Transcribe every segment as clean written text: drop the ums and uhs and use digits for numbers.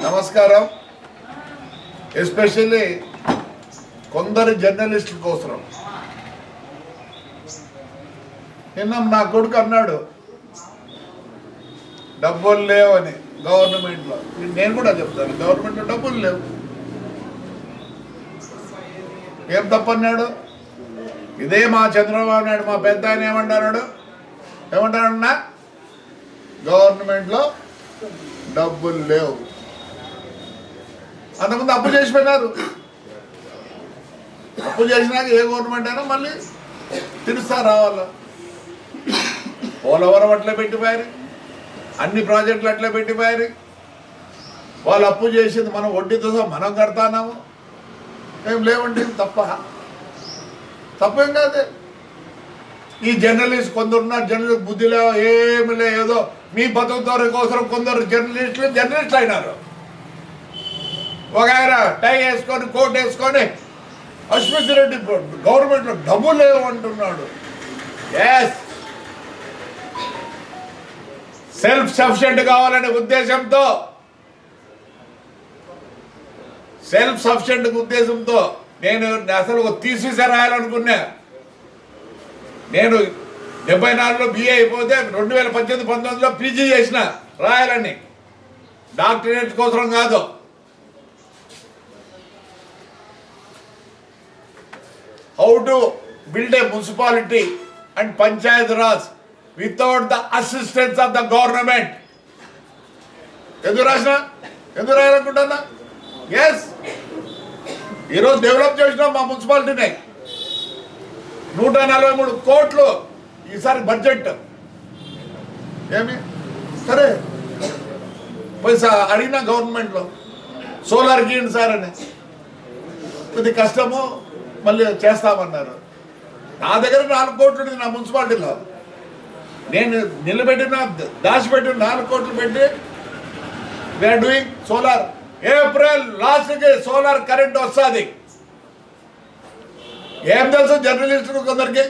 నమస్కారం. ఎస్పెషల్లీ కొందరు జర్నలిస్టుల కోసం నిన్న నా కొడుకు అన్నాడు డబ్బులు లేవని గవర్నమెంట్లో. నేను కూడా చెప్తాను, గవర్నమెంట్లో డబ్బులు లేవు. ఏం తప్పన్నాడు? ఇదే మా చంద్రబాబు నాయుడు మా పెద్ద ఆయన ఏమంటారన్నా గవర్నమెంట్లో డబ్బులు లేవు. అంతకుముందు అప్పు చేసిపోయినారు. అప్పు చేసినాక ఏ గవర్నమెంట్ అయినా మళ్ళీ తిరుస్తా రావాలా. పోలవరం అట్లా పెట్టిపోయారు, అన్ని ప్రాజెక్టులు అట్లా పెట్టిపోయారు. వాళ్ళు అప్పు చేసింది మనం వడ్డీతో మనం కడతానాము. ఏం లేవండి, తప్పేం కాదు. ఈ జర్నలిస్ట్ కొందరున్నారు, జర్నలిస్ట్ బుద్ధి లేవు, ఏమి లే, ఏదో మీ బతుకుతారు కోసం కొందరు జర్నలిస్టులు అయినారు. ఒక ఆయన టై వేసుకొని కోట్ వేసుకొని అశ్విత్ రెడ్డి గవర్నమెంట్లో డబ్బులు లేవు అంటున్నాడు. ఎస్, సెల్ఫ్ సఫిషియెంట్ కావాలనే ఉద్దేశంతో నేను అసలు ఒక థీసిస్ రాయాలనుకున్నా. నేను 74లో BA అయిపోతే 2018-19లో PG చేసిన రాయాలని, డాక్టరేట్ కోసం కాదు. How to build a municipality and Panchayat Raj without the assistance of the government. ఎందుకు రాయాలనుకుంటున్నా? ఎస్, ఈరోజు డెవలప్ చేసినాం మా మున్సిపాలిటీని. 143 కోట్లు ఈసారి బడ్జెట్. ఏమి సరే పైసా అడిగినా గవర్నమెంట్లో సోలార్ గీయండి సార్ అని. కొద్ది కష్టము, మళ్ళీ చేస్తామన్నారు. నా దగ్గర 4 కోట్లు ఉంది నా మున్సిపాలిటీలో. నేను దాచిపెట్టిన 4 కోట్లు పెట్టి వీఆర్ డూయింగ్ సోలార్. ఏప్రిల్ లాస్ట్కి సోలార్ కరెంట్ వస్తుంది. ఏం తెలుసు జర్నలిస్టులు కొందరికి?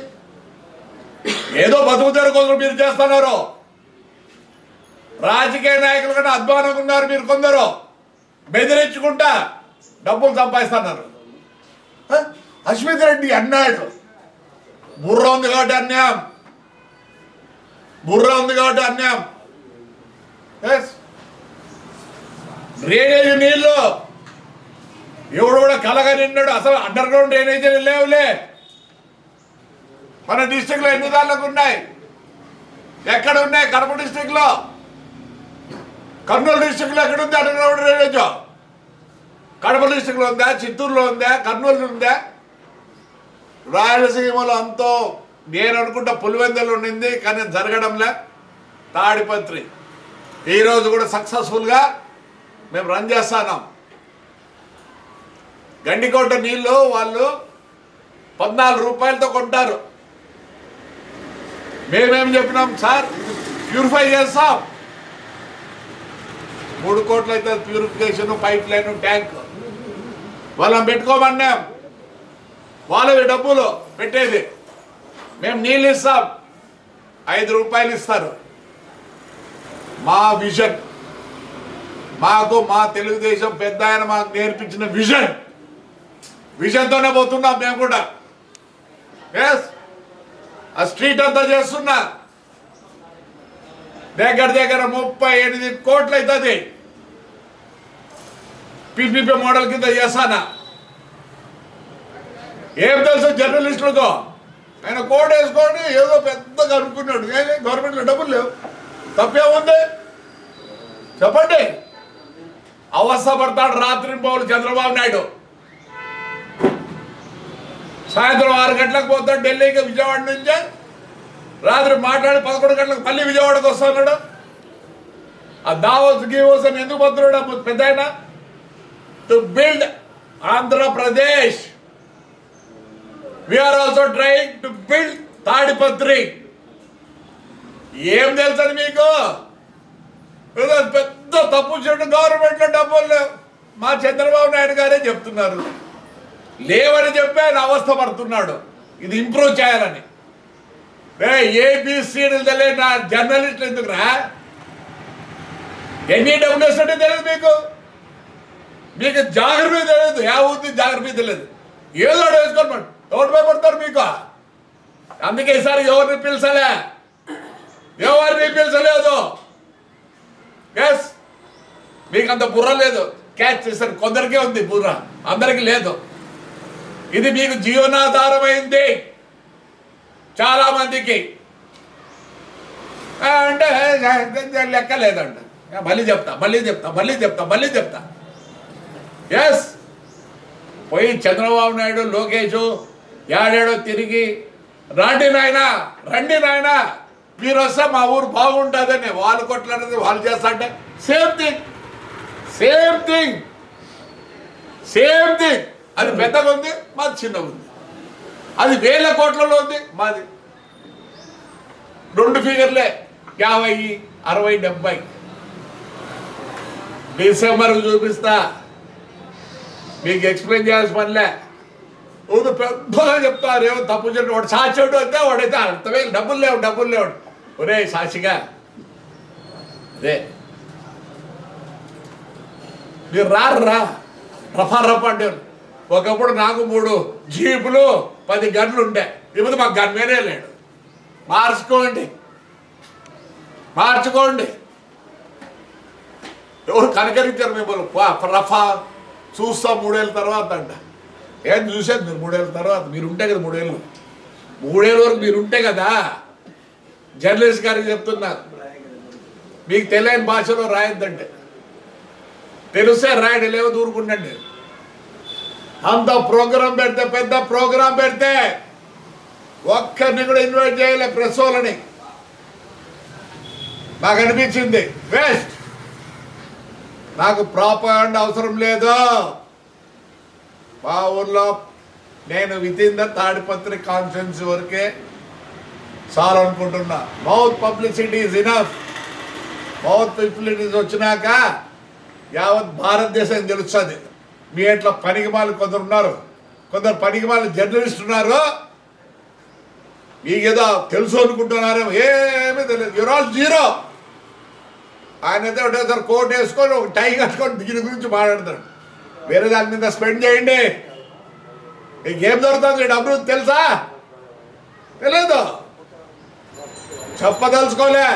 ఏదో బతుకుతారు కొందరు, మీరు చేస్తున్నారు. రాజకీయ నాయకులు కన్నా అధ్వానంగా ఉన్నారు మీరు కొందరు. బెదిరించుకుంటా డబ్బులు సంపాదిస్తున్నారు. అశ్విత్ రెడ్డి అన్నాడు బుర్ర ఉంది కాబట్టి అన్యాయం. డ్రైనేజ్ నీళ్ళు ఎవడు కూడా కలగా నిన్నాడు. అసలు అండర్ గ్రౌండ్ డ్రైనేజీలు లేవులే. మన డిస్టిక్లో ఎన్ని దాళ్ళకు ఉన్నాయి? ఎక్కడ ఉన్నాయి? కడప డిస్టిక్లో, కర్నూలు డిస్టిక్లో ఎక్కడుంది అండర్ గ్రౌండ్ డ్రైనేజ్? కడప డిస్టిక్లో ఉందా? చిత్తూరులో ఉందా? కర్నూలు ఉందా? రాయలసీమలో అంతా నేను అనుకుంటా పులివెందులు ఉండింది, కానీ జరగడంలే. తాడిపత్రి ఈరోజు కూడా సక్సెస్ఫుల్గా మేము రన్ చేస్తున్నాం. గండికోట నీళ్ళు వాళ్ళు 14 రూపాయలతో కొంటారు. మేమేం చెప్పినాం సార్, ప్యూరిఫై చేస్తాం. 3 కోట్లు అయితే ప్యూరిఫికేషన్, పైప్ లైన్, ట్యాంక్ వాళ్ళని పెట్టుకోమన్నాం. వాళ్ళవి డబ్బులు పెట్టేది, మేము నీళ్ళు ఇస్తాం. 5 రూపాయలు ఇస్తారు. మా విజన్, మా తెలుగుదేశం పెద్ద ఆయన మాకు నేర్పించిన విజన్తోనే పోతున్నాం మేము కూడా. ఎస్, ఆ స్ట్రీట్ అంతా చేస్తున్నా. దగ్గర 38 కోట్లు అవుతుంది. PPP మోడల్ కింద చేస్తానా. ఏం తెలుసు జర్నలిస్టులతో? ఆయన కోట్ వేసుకొని ఏదో పెద్దగా అనుకున్నాడు. గవర్నమెంట్లో డబ్బులు లేవు, తప్పేముంది చెప్పండి? అవస్థ పడతాడు రాత్రి పౌలు చంద్రబాబు నాయుడు. సాయంత్రం 6 గంటలకు పోతాడు ఢిల్లీకి, విజయవాడ నుంచే. రాత్రి మాట్లాడి 11 గంటలకు మళ్ళీ విజయవాడకు వస్తున్నాడు. ఆ దావోస్ గీవోస్ అని ఎందుకు పోతున్నాడు పెద్ద ఆయన? To build Andhra Pradesh. We're also trying to build Tadipatri. ఏం తెలుసని మీకు? పెద్ద తప్పు చేయడం. గవర్నమెంట్లో డబ్బులు లేవు. మా చంద్రబాబు నాయుడు గారే చెప్తున్నారు లేవని చెప్పి ఆయన అవస్థ పడుతున్నాడు. ఇది ఇంప్రూవ్ చేయాలని. ఏబిసిడీలు తెలియదు నా జర్నలిస్టులు ఎందుకురా? ఎన్ని డబ్బులు వస్తుంటే తెలియదు మీకు? మీకు జాగ్రత్త తెలియదు, ఉంది జాగ్రత్త తెలియదు, ఏదో వేసుకోమండి ఎవరు భయపడతారు మీకు. అందుకే ఈసారి ఎవరిని పిలిచలేదు. ఎస్, మీకు అంత బుర్ర లేదు, క్యాచ్ చేశారు. కొందరికే ఉంది బుర్ర, అందరికీ లేదు. ఇది మీకు జీవనాధారమైంది చాలా మందికి. అంటే లెక్క లేదండి. మళ్ళీ చెప్తా. ఎస్, పోయి చంద్రబాబు నాయుడు, లోకేష్ ఏడాడో తిరిగి రండి నాయనా మీరు వస్తే మా ఊరు బాగుంటుందని వాళ్ళు కొట్లాడేది వాళ్ళు చేస్తా అంటే సేమ్ థింగ్. అది పెద్దగా ఉంది, మాది చిన్నగా ఉంది. అది 1000 కోట్లలో ఉంది, మాది 2 ఫిగర్లే, 50, 60, 70. డిసెంబర్కు చూపిస్తా, మీకు ఎక్స్ప్లెయిన్ చేయాల్సిన పనిలే. పెద్దగా చెప్తారు, ఏమో తప్పు చెప్పి వాడు సాక్షిడు అయితే వాడైతే అర్థమే, డబ్బులు లేవు. ఒరే సాక్షిగా, అదే మీరు రఫా అంటే ఒకప్పుడు నాకు 3 జీపులు 10 గన్లు ఉండే. ఇప్పుడు మాకు గన్ మీదే లేడు. మార్చుకోండి. ఎవరు కనకరించారు మిమ్మల్ని? రఫా చూస్తా 3 ఏళ్ళ తర్వాత అంట. ఏం చూసేది మీరు 3 ఏళ్ళ తర్వాత? మీరు ఉంటే కదా 3 ఏళ్ళు వరకు మీరు ఉంటే కదా. జర్నలిస్ట్ గారికి చెప్తున్నారు, మీకు తెలియని భాషలో రాయొద్దంటే. తెలిస్తే రాయడం, లేవో దూరుకుండండి. అంత ప్రోగ్రాం పెడితే, పెద్ద ప్రోగ్రాం పెడితే ఒక్కరిని కూడా ఇన్వైట్ చేయలే, ప్రెస్ వాళ్ళని. నాకు అనిపించింది వేస్ట్. నాకు ప్రాపగండా అవసరం లేదు. మా ఊర్లో నేను వితిన్ ద తాడిపత్రి కాన్స్టిట్యున్సీ వరకే చాలు అనుకుంటున్నా. Mouth publicity is enough. Mouth publicity's వచ్చినాక యావత్ భారతదేశం తెలుస్తుంది. మీ ఎట్లా పనికిమాలు కొందరు ఉన్నారు, కొందరు పనికిమాలు జర్నలిస్ట్ ఉన్నారు. మీకేదో తెలుసు అనుకుంటున్నారేమో, ఏమీ తెలియదు. You're all zero. ఆయన అయితే ఒకటేసారి కోట్ వేసుకొని ఒక టై కట్టుకొని దీని గురించి మాట్లాడతాడు. వేరే దాని మీద స్పెండ్ చేయండి. మీకు ఏం దొరుకుతుంది డబ్బులు తెలుసా? తెలియదు. చెప్పదలుచుకోలే.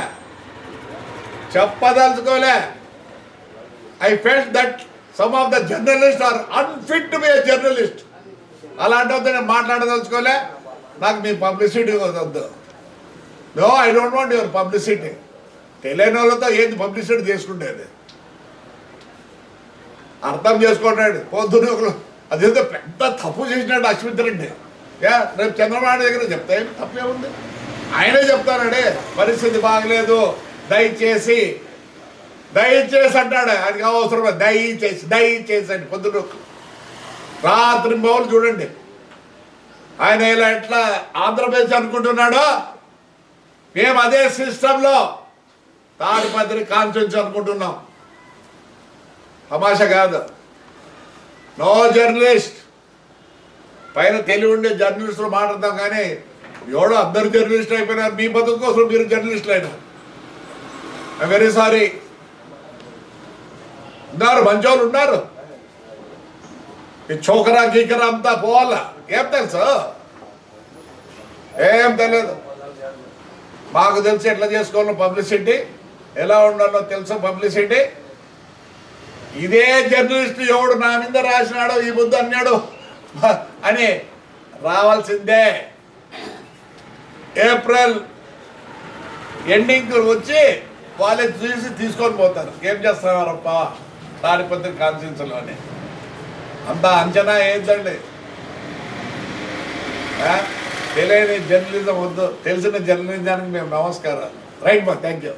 I felt that some of the journalist are unfit to be a journalist. అలాంటి నేను మాట్లాడదలుచుకోలే. నాకు మీ పబ్లిసిటీ వద్దు. No, I don't want your publicity. తెలియని వాళ్ళతో ఏంది పబ్లిసిటీ చేసుకుంటేది? అర్థం చేసుకుంటాడు. పొద్దున్న అదేదో పెద్ద తప్పు చేసినట్టు అశ్విత్ రెడ్డి. రేపు చంద్రబాబు దగ్గర చెప్తా, ఏమి తప్పే ఉంది? ఆయనే చెప్తానండి, పరిస్థితి బాగలేదు, దయచేసి అంటాడు. ఆయనకి అవసరం దయచేసి అండి. పొద్దున రాత్రి బౌలు చూడండి. ఆయన ఇలా ఎట్లా ఆంధ్రప్రదేశ్ అనుకుంటున్నాడో మేము అదే సిస్టంలో తాడిపత్రి కాన్స్టిట్యున్సీ అనుకుంటున్నాం. తమాషా కాదు. No journalist. పైన తెలివి ఉండే జర్నలిస్టులు మాట్లాడతాం, కానీ ఎవడో అందరు జర్నలిస్ట్ అయిపోయినారు. మీ బతుకు కోసం మీరు జర్నలిస్టులు అయినారు. I very sorry. ఉన్నారు, మంచోళ్ళు ఉన్నారు. ఈ చోకరా గీకరా అంతా పోవాలా? ఏం తెలుసు? ఏం తెలియదు. మాకు తెలిసి ఎట్లా చేసుకోవాలో పబ్లిసిటీ, ఎలా ఉండాలో తెలుసు పబ్లిసిటీ. ఇదే జర్నలిస్ట్ ఎవడు నా మీద రాసినాడో, ఈ బుద్ధి అన్నాడు అని రావాల్సిందే. ఏప్రిల్ ఎండింగ్ వచ్చి వాళ్ళే చూసి తీసుకొని పోతారు. ఏం చేస్తున్నారప్ప తాడిపత్రి కాన్స్టిట్యున్సీలోనే. అంత అంచనా ఏంటండి? తెలియని జర్నలిజం వద్దు, తెలిసిన జర్నలిజానికి మేము నమస్కారాలు. రైట్ మా, థ్యాంక్ యూ.